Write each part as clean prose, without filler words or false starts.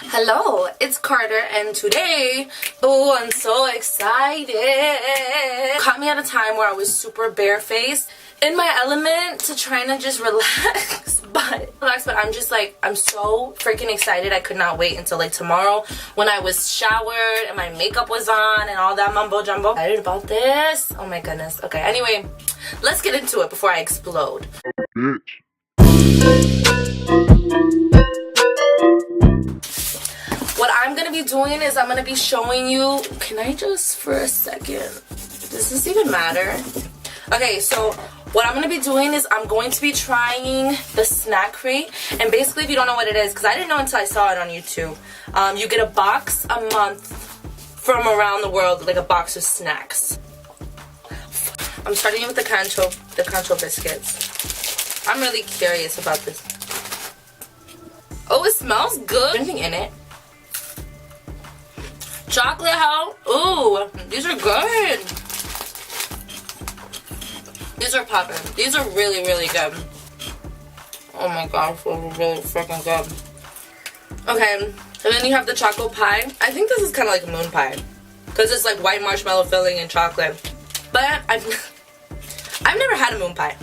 Hello, it's Carter, and today, oh, I'm so excited. Caught me at a time where I was super barefaced, in my element, to trying to just relax. But I'm just like, I'm so freaking excited. I could not wait until like tomorrow when I was showered and my makeup was on and all that mumbo jumbo. Excited about this. Oh my goodness. Okay, anyway, let's get into it before I explode. What I'm gonna be doing is I'm gonna be showing you, can I just for a second, does this even matter? Okay, so what I'm gonna be doing is I'm going to be trying the snack crate, and basically if you don't know what it is, because I didn't know until I saw it on YouTube, you get a box a month from around the world, like a box of snacks. I'm starting with the concho biscuits. I'm really curious about this. Oh, it smells good. Anything in it? Chocolate hoe? Ooh, these are good. These are popping. These are really, really good. Oh my gosh, they're really freaking good. Okay, and then you have the choco pie. I think this is kind of like a moon pie, because it's like white marshmallow filling and chocolate. But I've never had a moon pie.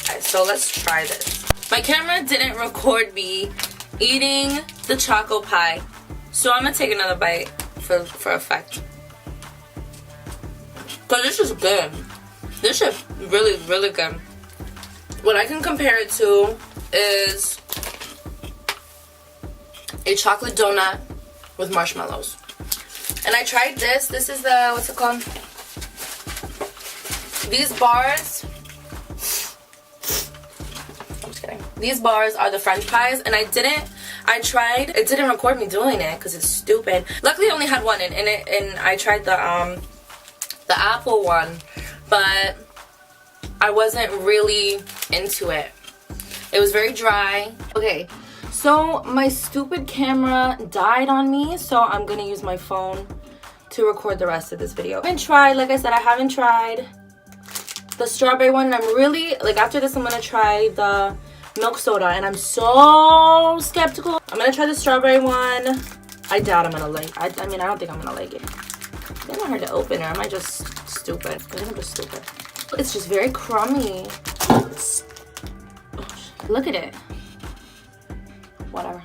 Okay, so let's try this. My camera didn't record me eating the choco pie, so I'm gonna take another bite for effect. Cause this is good. This is really, really good. What I can compare it to is a chocolate donut with marshmallows. And I tried this. This is the, what's it called? These bars. I'm just kidding. These bars are the French pies, and I tried, it didn't record me doing it because it's stupid. Luckily I only had one in it, and I tried the apple one, but I wasn't really into it. It was very dry. Okay, so my stupid camera died on me, so I'm gonna use my phone to record the rest of this video. I haven't tried, like I said, I haven't tried the strawberry one, and I'm really, like, after this I'm gonna try the milk soda, and I'm so skeptical. I'm gonna try the strawberry one. I doubt I'm gonna like it. I mean, I don't think I'm gonna like it. It's kind of hard to open, or am I just stupid? I think I'm just stupid. It's just very crummy. Oh, look at it. Whatever.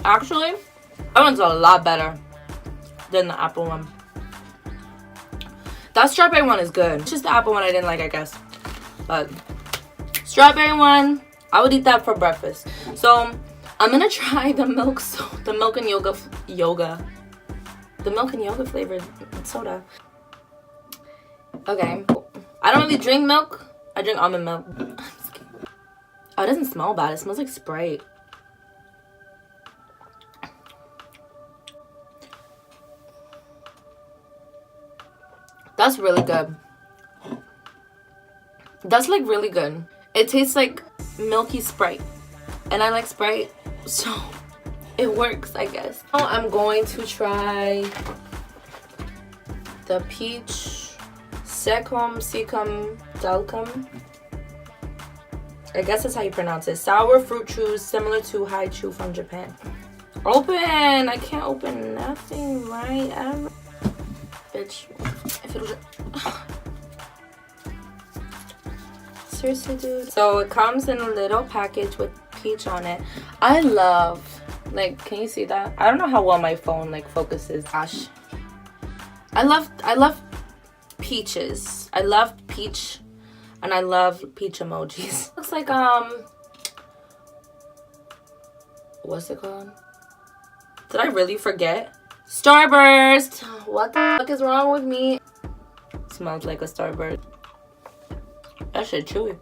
Actually, that one's a lot better than the apple one. That strawberry one is good. It's just the apple one I didn't like, I guess. But strawberry one, I would eat that for breakfast. So I'm gonna try the milk and yoga flavored soda. Okay, I don't really drink milk. I drink almond milk. Oh, it doesn't smell bad. It smells like Sprite. That's really good. That's like really good. It tastes like milky Sprite, and I like Sprite, so it works, I guess. Now I'm going to try the peach secum dalcum. I guess that's how you pronounce it. Sour fruit chews similar to Haichu from Japan. Open! I can't open nothing right ever. Bitch. If it'll just... Seriously, dude. So it comes in a little package with peach on it. I love, like, can you see that? I don't know how well my phone like focuses. Gosh, I love peaches. I love peach, and I love peach emojis. Looks like what's it called? Did I really forget? Starburst. What the fuck is wrong with me? Smells like a Starburst. That shit chewy.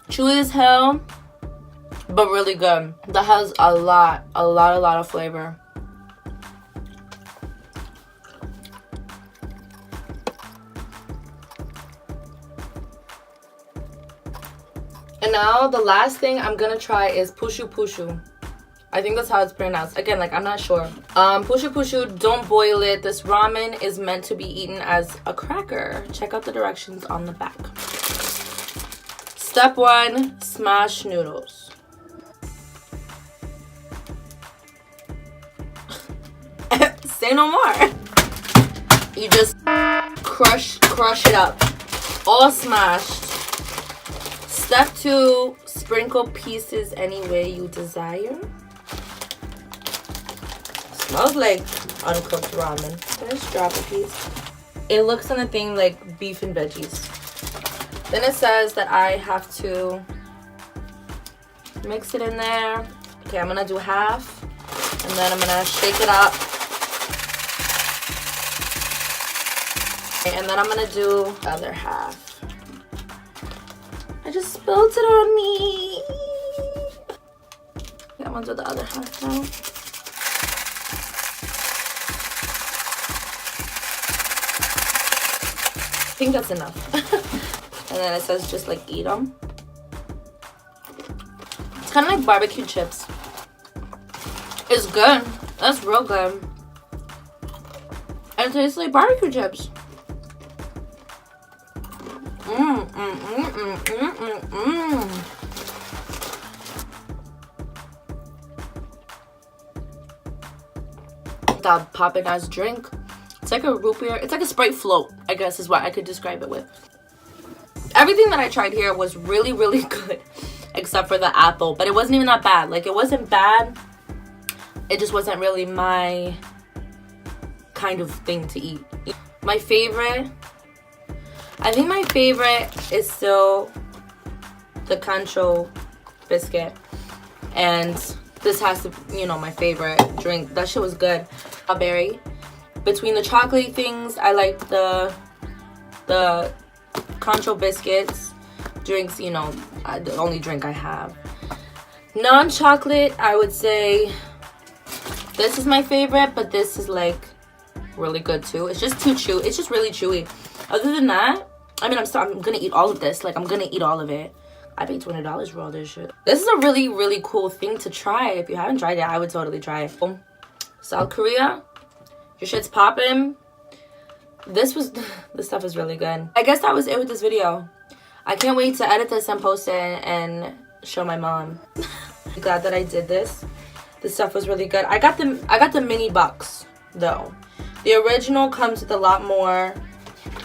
Chewy as hell, but really good. That has a lot of flavor. And now the last thing I'm gonna try is Pushu Pushu. I think that's how it's pronounced. Again, like, I'm not sure. Pushu pushu, don't boil it. This ramen is meant to be eaten as a cracker. Check out the directions on the back. Step 1, smash noodles. Say no more. You just crush it up. All smashed. Step 2, sprinkle pieces any way you desire. Smells like uncooked ramen. Just drop a piece. It looks on the thing like beef and veggies. Then it says that I have to mix it in there. Okay, I'm gonna do half, and then I'm gonna shake it up. Okay, and then I'm gonna do the other half. I just spilled it on me. Okay, I'm gonna do the other half now. I think that's enough. And then it says just like eat them. It's kind of like barbecue chips. It's good. That's real good. And it tastes like barbecue chips. That poppin' ass drink. It's like a root beer. It's like a Sprite float, I guess is what I could describe it with. Everything that I tried here was really, really good. Except for the apple. But it wasn't even that bad. Like, it wasn't bad. It just wasn't really my kind of thing to eat. My favorite, I think my favorite is still the Concho biscuit. And this has to, you know, my favorite drink. That shit was good. Strawberry. Between the chocolate things, I like the Concho biscuits. Drinks, you know, the only drink I have. Non-chocolate, I would say this is my favorite, but this is like really good too. It's just too chewy. It's just really chewy. Other than that, I mean, I'm gonna eat all of this. Like, I'm gonna eat all of it. I paid $20 for all this shit. This is a really, really cool thing to try. If you haven't tried it, I would totally try it. South Korea, your shit's popping. This stuff is really good. I guess that was it with this video. I can't wait to edit this and post it and show my mom. I'm glad that I did this. This stuff was really good. I got the mini box though. The original comes with a lot more,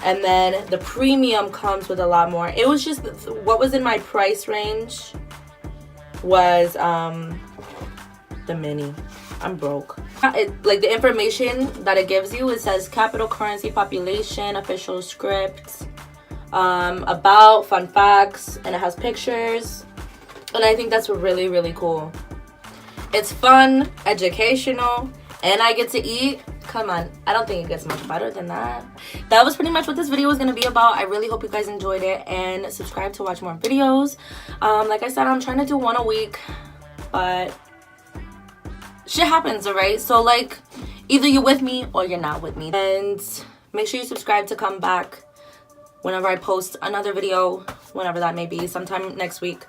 and then the premium comes with a lot more. It was just what was in my price range was the mini. I'm broke. Like the information that it gives you, it says capital currency, population, official script, about, fun facts, and it has pictures. And I think that's really, really cool. It's fun, educational, and I get to eat. Come on, I don't think it gets much better than that. That was pretty much what this video was going to be about. I really hope you guys enjoyed it, and subscribe to watch more videos. Like I said, I'm trying to do one a week, but shit happens, alright? So, like, either you're with me or you're not with me. And make sure you subscribe to come back whenever I post another video, whenever that may be, sometime next week,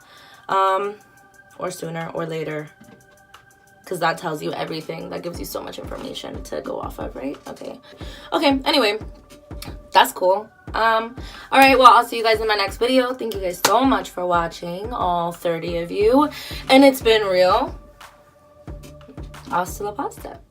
or sooner or later, because that tells you everything. That gives you so much information to go off of, right? Okay, anyway, that's cool. All right, well, I'll see you guys in my next video. Thank you guys so much for watching, all 30 of you, and it's been real. Hasta la pasta.